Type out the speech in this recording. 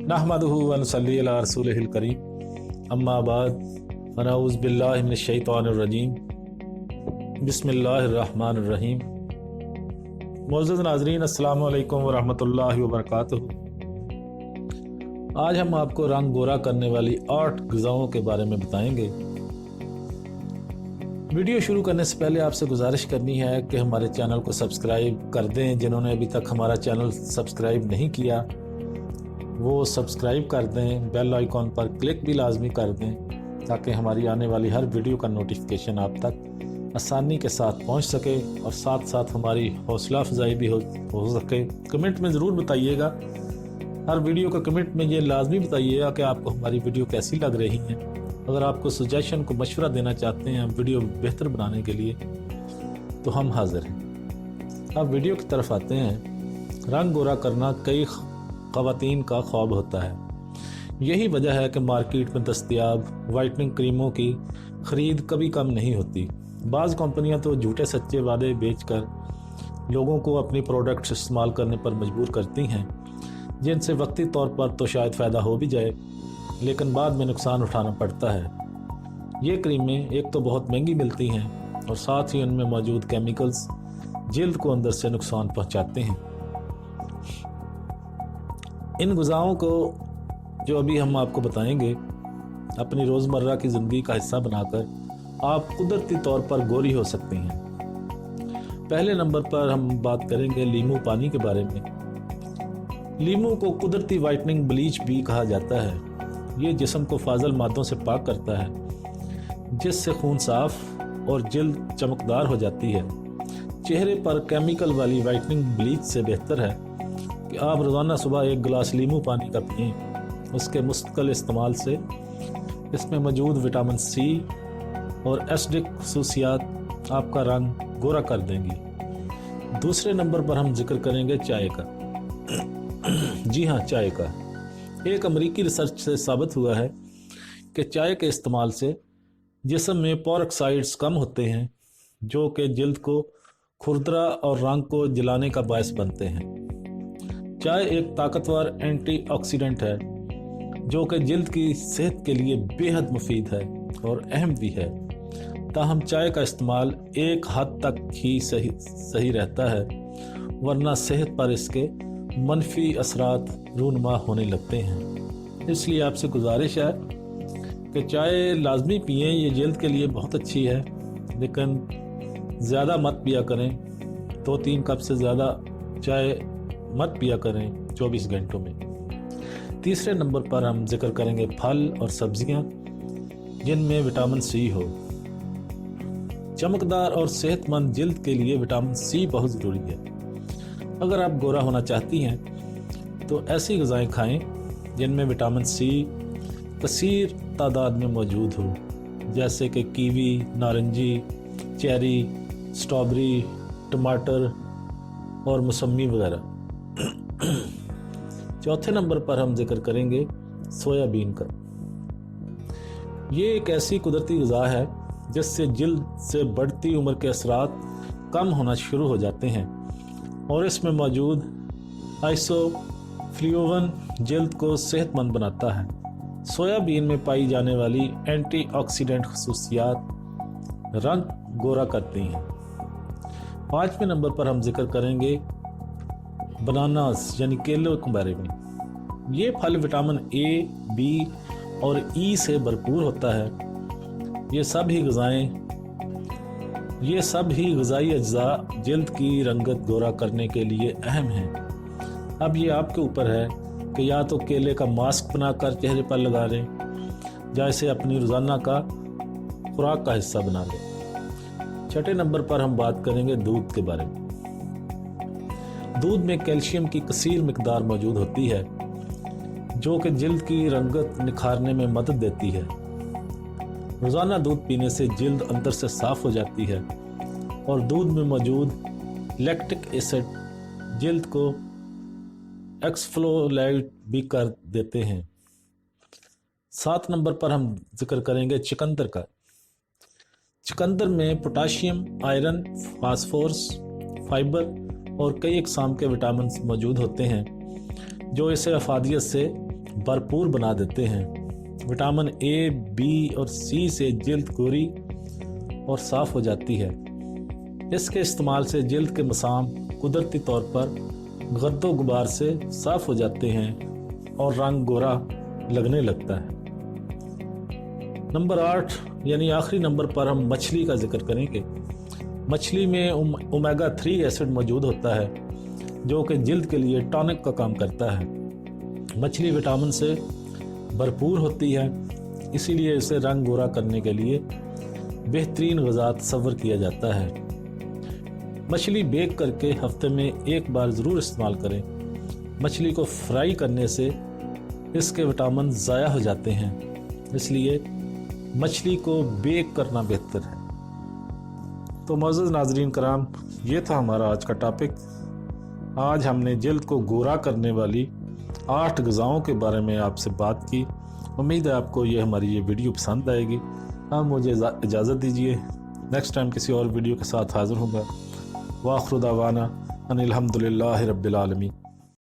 नहमदुहु व नसल्ली अला रसूलिहिल करीम, अम्मा बाद, फनऊज़ु बिल्लाहि मिनश शैतानिर रजीम, बिस्मिल्लाहिर रहमानिर रहीम। मौजूद नाज़रीन, अस्सलामु अलैकुम व रहमतुल्लाहि व बरकातुहू। आज हम आपको रंग गोरा करने वाली 8 ग़िज़ाओं के बारे में बताएंगे। वीडियो शुरू करने से पहले आपसे गुजारिश करनी है कि हमारे चैनल को सब्सक्राइब कर दें। जिन्होंने अभी तक हमारा चैनल सब्सक्राइब नहीं किया वो सब्सक्राइब कर दें, बेल आइकॉन पर क्लिक भी लाजमी कर दें ताकि हमारी आने वाली हर वीडियो का नोटिफिकेशन आप तक आसानी के साथ पहुंच सके और साथ साथ हमारी हौसला अफजाई भी हो सके। कमेंट में ज़रूर बताइएगा, हर वीडियो का कमेंट में ये लाजमी बताइएगा कि आपको हमारी वीडियो कैसी लग रही है। अगर आपको सजेशन को मशवरा देना चाहते हैं वीडियो बेहतर बनाने के लिए तो हम हाज़िर हैं। अब वीडियो की तरफ आते हैं। रंग गोरा करना कई ख़वातीन का ख्वाब होता है। यही वजह है कि मार्केट में दस्तयाब वाइटनिंग क्रीमों की ख़रीद कभी कम नहीं होती। बाज़ कंपनियां तो झूठे सच्चे वादे बेचकर लोगों को अपनी प्रोडक्ट्स इस्तेमाल करने पर मजबूर करती हैं, जिनसे वक्ती तौर पर तो शायद फ़ायदा हो भी जाए लेकिन बाद में नुकसान उठाना पड़ता है। ये क्रीमें एक तो बहुत महंगी मिलती हैं और साथ ही उनमें मौजूद केमिकल्स जल्द को अंदर से नुकसान पहुंचाते हैं। इन ग़िज़ाओं को जो अभी हम आपको बताएंगे अपनी रोज़मर्रा की ज़िंदगी का हिस्सा बनाकर आप कुदरती तौर पर गोरी हो सकती हैं। पहले नंबर पर हम बात करेंगे लीमू पानी के बारे में। लीमू को कुदरती वाइटनिंग ब्लीच भी कहा जाता है। ये जिस्म को फाजल मादों से पाक करता है जिससे खून साफ और जल्द चमकदार हो जाती है। चेहरे पर केमिकल वाली वाइटनिंग ब्लीच से बेहतर है कि आप रोज़ाना सुबह एक गिलास लीमू पानी का पिएं। उसके मुस्तकिल इस्तेमाल से इसमें मौजूद विटामिन सी और एसिडिक खसूसियात आपका रंग गोरा कर देंगी। दूसरे नंबर पर हम जिक्र करेंगे चाय का। जी हाँ, चाय का। एक अमेरिकी रिसर्च से साबित हुआ है कि चाय के इस्तेमाल से जिस्म में पेरोक्साइड्स कम होते हैं जो कि जल्द को खुरदरा और रंग को जलाने का बायस बनते हैं। चाय एक ताकतवर एंटीऑक्सीडेंट है जो कि जल्द की सेहत के लिए बेहद मुफीद है और अहम भी है। ताहम चाय का इस्तेमाल एक हद तक ही सही रहता है, वरना सेहत पर इसके मनफी असरात रूनुमा होने लगते हैं। इसलिए आपसे गुजारिश है कि चाय लाजमी पिएं। ये जल्द के लिए बहुत अच्छी है लेकिन ज़्यादा मत पिया करें। 2-3 कप से ज़्यादा चाय मत पिया करें 24 घंटों में। तीसरे नंबर पर हम जिक्र करेंगे फल और सब्जियां जिनमें विटामिन सी हो। चमकदार और सेहतमंद जल्द के लिए विटामिन सी बहुत ज़रूरी है। अगर आप गोरा होना चाहती हैं तो ऐसी ग़िज़ाएँ खाएं जिनमें विटामिन सी कसीर तादाद में मौजूद हो, जैसे कि कीवी, नारंगी, चेरी, स्ट्रॉबेरी, टमाटर और मौसमी वगैरह। चौथे नंबर पर हम जिक्र करेंगे सोयाबीन का। ये एक ऐसी कुदरती ग़िज़ा है जिससे जल्द से बढ़ती उम्र के असरात कम होना शुरू हो जाते हैं और इसमें मौजूद आइसोफ्लेवोन जल्द को सेहतमंद बनाता है। सोयाबीन में पाई जाने वाली एंटीऑक्सीडेंट खसूसियात रंग गोरा करती हैं। 5वें नंबर पर हम जिक्र करेंगे बनानास यानी केलों के बारे में। ये फल विटामिन ए, बी और ई से भरपूर होता है। ये सब ही ग़िज़ाई अज्जा जल्द की रंगत गोरा करने के लिए अहम हैं। अब ये आपके ऊपर है कि या तो केले का मास्क बनाकर चेहरे पर लगा लें या इसे अपनी रोज़ाना का खुराक का हिस्सा बना लें। छठे नंबर पर हम बात करेंगे दूध के बारे में। दूध में कैल्शियम की कसीर मिकदार मौजूद होती है जो कि जल्द की रंगत निखारने में मदद देती है। रोज़ाना दूध पीने से जल्द अंदर से साफ़ हो जाती है और दूध में मौजूद लैक्टिक एसिड जल्द को एक्सफोलिएट भी कर देते हैं। 7 नंबर पर हम जिक्र करेंगे चुकंदर का। चुकंदर में पोटाशियम, आयरन, फास्फोरस, फाइबर और कई अक़साम के विटामिन मौजूद होते हैं जो इसे अफादियत से भरपूर बना देते हैं। विटामिन ए, बी और सी से जल्द गोरी और साफ़ हो जाती है। इसके इस्तेमाल से जल्द के मसाम कुदरती तौर पर गर्दो गुबार से साफ़ हो जाते हैं और रंग गोरा लगने लगता है। नंबर 8 यानी आखिरी नंबर पर हम मछली का जिक्र करेंगे। मछली में ओमेगा 3 एसिड मौजूद होता है जो कि जल्द के लिए टॉनिक का काम करता है। मछली विटामिन से भरपूर होती है, इसीलिए इसे रंग गोरा करने के लिए बेहतरीन ग़िज़ा तस्वर किया जाता है। मछली बेक करके हफ्ते में एक बार ज़रूर इस्तेमाल करें। मछली को फ्राई करने से इसके विटामिन ज़ाया हो जाते हैं, इसलिए मछली को बेक करना बेहतर है। तो मोअज़्ज़ज़ नाज़रीन कराम, ये था हमारा आज का टॉपिक। आज हमने जल्द को गोरा करने वाली 8 ग़िज़ाओं के बारे में आपसे बात की। उम्मीद है आपको हमारी ये वीडियो पसंद आएगी। अब मुझे इजाज़त दीजिए, नेक्स्ट टाइम किसी और वीडियो के साथ हाज़िर होगा। वाखिर दावाना अनिल हम्दुलिल्लाहि रब्बिल आलमीन।